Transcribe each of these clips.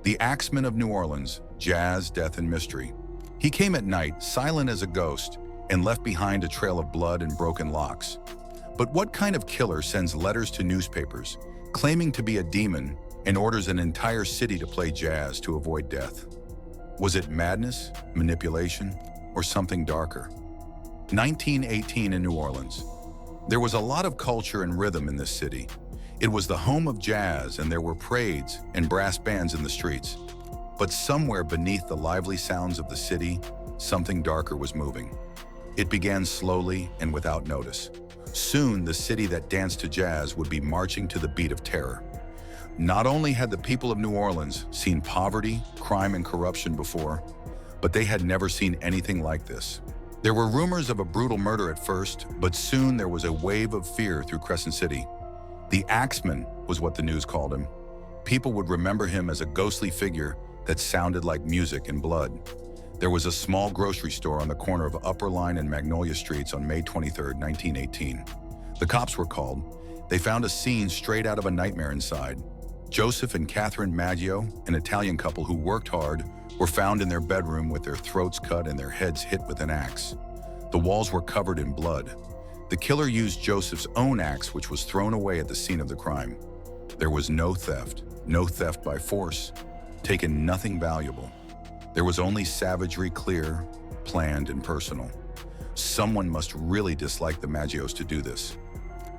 The Axeman of New Orleans, jazz, death, and mystery. He came at night, silent as a ghost, and left behind a trail of blood and broken locks. But what kind of killer sends letters to newspapers, claiming to be a demon, and orders an entire city to play jazz to avoid death? Was it madness, manipulation, or something darker? 1918 in New Orleans. There was a lot of culture and rhythm in this city. It was the home of jazz, and there were parades and brass bands in the streets. But somewhere beneath the lively sounds of the city, something darker was moving. It began slowly and without notice. Soon, the city that danced to jazz would be marching to the beat of terror. Not only had the people of New Orleans seen poverty, crime, and corruption before, but they had never seen anything like this. There were rumors of a brutal murder at first, but soon there was a wave of fear through Crescent City. The Axeman was what the news called him. People would remember him as a ghostly figure that sounded like music and blood. There was a small grocery store on the corner of Upper Line and Magnolia Streets on May 23, 1918. The cops were called. They found a scene straight out of a nightmare inside. Joseph and Catherine Maggio, an Italian couple who worked hard, were found in their bedroom with their throats cut and their heads hit with an axe. The walls were covered in blood. The killer used Joseph's own axe, which was thrown away at the scene of the crime. There was no theft by force, taken nothing valuable. There was only savagery, clear, planned, and personal. Someone must really dislike the Maggios to do this.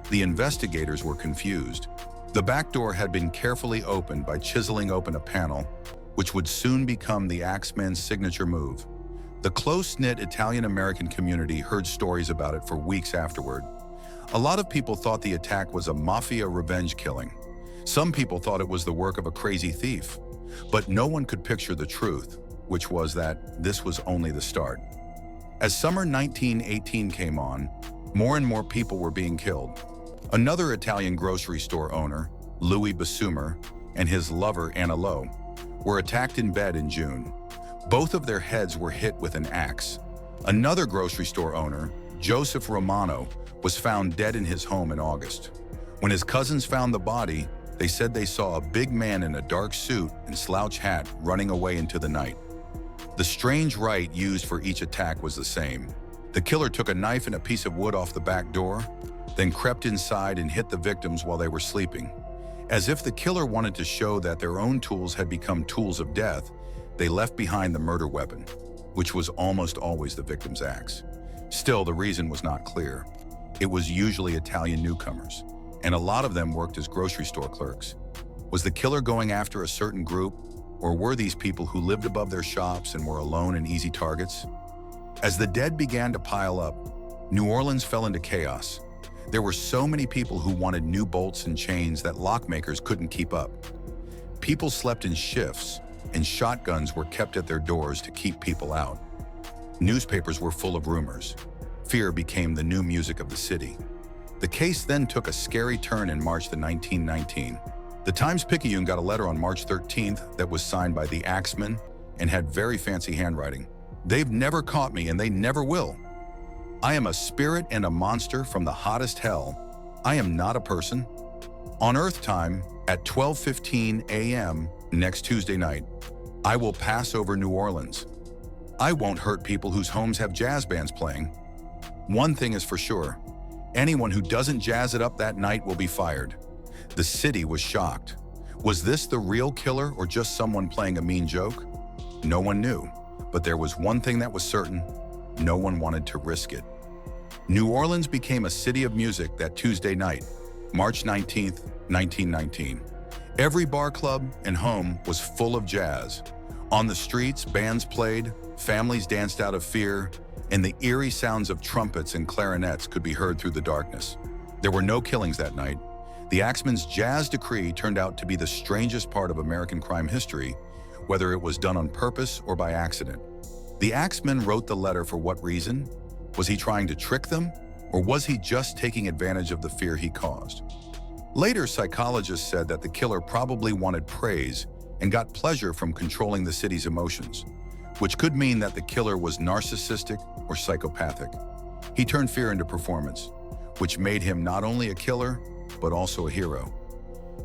The investigators were confused. The back door had been carefully opened by chiseling open a panel, which would soon become the Axeman's signature move. The close-knit Italian-American community heard stories about it for weeks afterward. A lot of people thought the attack was a mafia revenge killing. Some people thought it was the work of a crazy thief. But no one could picture the truth, which was that this was only the start. As summer 1918 came on, more and more people were being killed. Another Italian grocery store owner, Louis Basumer, and his lover, Anna Lowe, were attacked in bed in June. Both of their heads were hit with an axe. Another grocery store owner, Joseph Romano, was found dead in his home in August. When his cousins found the body, they said they saw a big man in a dark suit and slouch hat running away into the night. The strange rite used for each attack was the same. The killer took a knife and a piece of wood off the back door, then crept inside and hit the victims while they were sleeping. As if the killer wanted to show that their own tools had become tools of death, they left behind the murder weapon, which was almost always the victim's axe. Still, the reason was not clear. It was usually Italian newcomers, and a lot of them worked as grocery store clerks. Was the killer going after a certain group, or were these people who lived above their shops and were alone and easy targets? As the dead began to pile up, New Orleans fell into chaos. There were so many people who wanted new bolts and chains that lockmakers couldn't keep up. People slept in shifts, and shotguns were kept at their doors to keep people out. Newspapers were full of rumors. Fear became the new music of the city. The case then took a scary turn in March 1919. The Times-Picayune got a letter on March 13th that was signed by the Axeman and had very fancy handwriting. "They've never caught me and they never will. I am a spirit and a monster from the hottest hell. I am not a person. On Earth time, at 12:15 a.m. next Tuesday night, I will pass over New Orleans. I won't hurt people whose homes have jazz bands playing. One thing is for sure, anyone who doesn't jazz it up that night will be fired." The city was shocked. Was this the real killer or just someone playing a mean joke? No one knew, but there was one thing that was certain: no one wanted to risk it. New Orleans became a city of music that Tuesday night, March 19th, 1919. Every bar, club, and home was full of jazz. On the streets, bands played, families danced out of fear, and the eerie sounds of trumpets and clarinets could be heard through the darkness. There were no killings that night. The Axeman's jazz decree turned out to be the strangest part of American crime history, whether it was done on purpose or by accident. The Axeman wrote the letter for what reason? Was he trying to trick them, or was he just taking advantage of the fear he caused? Later, psychologists said that the killer probably wanted praise and got pleasure from controlling the city's emotions, which could mean that the killer was narcissistic or psychopathic. He turned fear into performance, which made him not only a killer, but also a hero.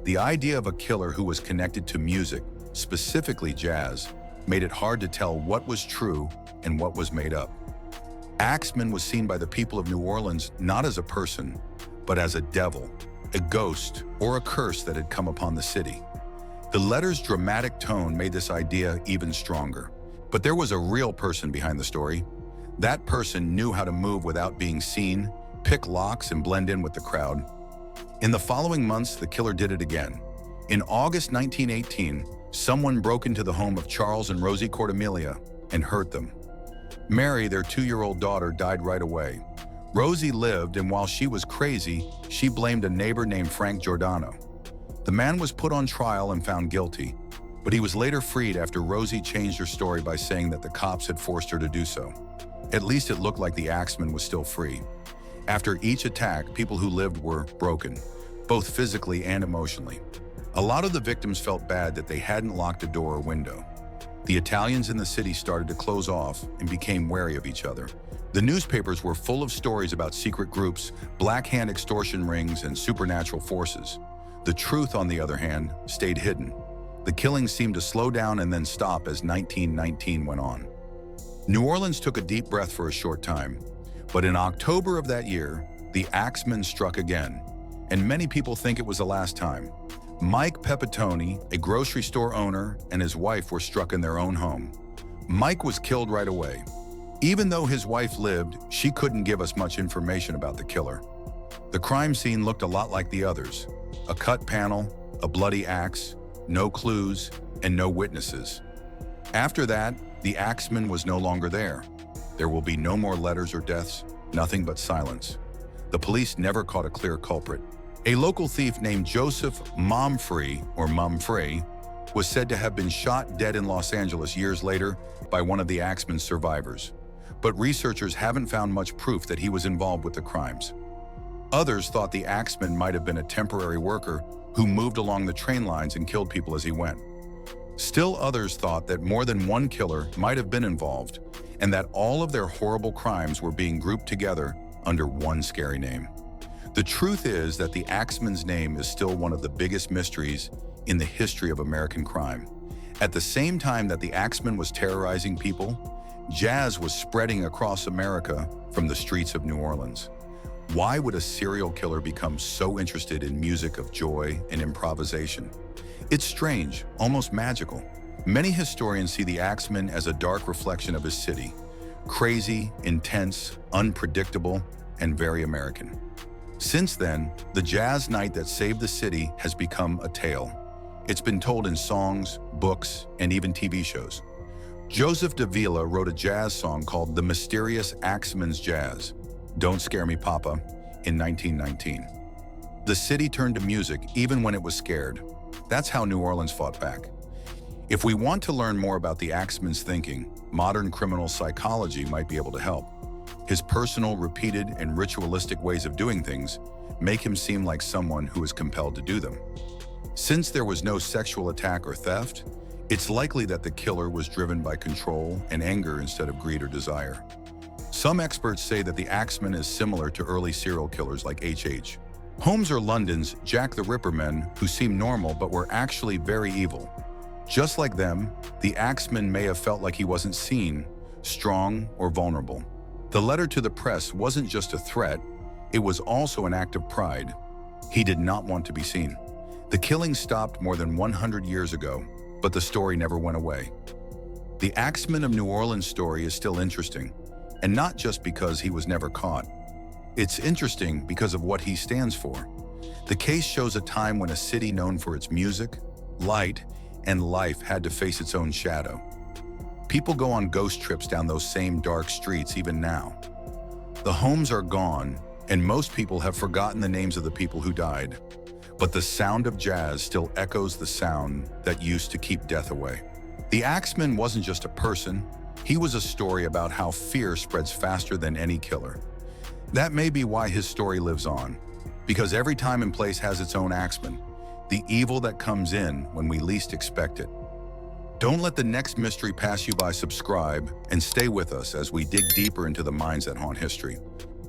The idea of a killer who was connected to music specifically Jazz, made it hard to tell what was true and what was made up. Axeman was seen by the people of New Orleans not as a person, but as a devil, a ghost, or a curse that had come upon the city. The letter's dramatic tone made this idea even stronger. But there was a real person behind the story. That person knew how to move without being seen, pick locks, and blend in with the crowd. In the following months, the killer did it again. In August 1918, someone broke into the home of Charles and Rosie Cordemelia and hurt them. Mary, their 2-year-old daughter, died right away. Rosie lived, and while she was crazy, she blamed a neighbor named Frank Giordano. The man was put on trial and found guilty, but he was later freed after Rosie changed her story by saying that the cops had forced her to do so. At least it looked like the Axeman was still free. After each attack, people who lived were broken, both physically and emotionally. A lot of the victims felt bad that they hadn't locked a door or window. The Italians in the city started to close off and became wary of each other. The newspapers were full of stories about secret groups, black hand extortion rings, and supernatural forces. The truth, on the other hand, stayed hidden. The killings seemed to slow down and then stop as 1919 went on. New Orleans took a deep breath for a short time, but in October of that year, the Axeman struck again, and many people think it was the last time. Mike Pepitone, a grocery store owner, and his wife were struck in their own home. Mike was killed right away. Even though his wife lived, she couldn't give us much information about the killer. The crime scene looked a lot like the others. A cut panel, a bloody axe, no clues, and no witnesses. After that, the Axeman was no longer there. There will be no more letters or deaths, nothing but silence. The police never caught a clear culprit. A local thief named Joseph Momfrey, or Mumfrey, was said to have been shot dead in Los Angeles years later by one of the Axeman's survivors. But researchers haven't found much proof that he was involved with the crimes. Others thought the Axeman might have been a temporary worker who moved along the train lines and killed people as he went. Still others thought that more than one killer might have been involved, and that all of their horrible crimes were being grouped together under one scary name. The truth is that the Axeman's name is still one of the biggest mysteries in the history of American crime. At the same time that the Axeman was terrorizing people, jazz was spreading across America from the streets of New Orleans. Why would a serial killer become so interested in music of joy and improvisation? It's strange, almost magical. Many historians see the Axeman as a dark reflection of his city. Crazy, intense, unpredictable, and very American. Since then, the jazz night that saved the city has become a tale. It's been told in songs, books, and even TV shows. Joseph Davila wrote a jazz song called The Mysterious Axeman's Jazz, Don't Scare Me, Papa, in 1919. The city turned to music even when it was scared. That's how New Orleans fought back. If we want to learn more about the Axeman's thinking, modern criminal psychology might be able to help. His personal, repeated, and ritualistic ways of doing things make him seem like someone who is compelled to do them. Since there was no sexual attack or theft, it's likely that the killer was driven by control and anger instead of greed or desire. Some experts say that the Axeman is similar to early serial killers like H.H. Holmes or London's Jack the Ripper men who seemed normal but were actually very evil. Just like them, the Axeman may have felt like he wasn't seen, strong, or vulnerable. The letter to the press wasn't just a threat, it was also an act of pride. He did not want to be seen. The killing stopped more than 100 years ago, but the story never went away. The Axeman of New Orleans story is still interesting, and not just because he was never caught. It's interesting because of what he stands for. The case shows a time when a city known for its music, light, and life had to face its own shadow. People go on ghost trips down those same dark streets even now. The homes are gone, and most people have forgotten the names of the people who died. But the sound of jazz still echoes the sound that used to keep death away. The Axeman wasn't just a person, he was a story about how fear spreads faster than any killer. That may be why his story lives on, because every time and place has its own Axeman, the evil that comes in when we least expect it. Don't let the next mystery pass you by. Subscribe and stay with us as we dig deeper into the minds that haunt history.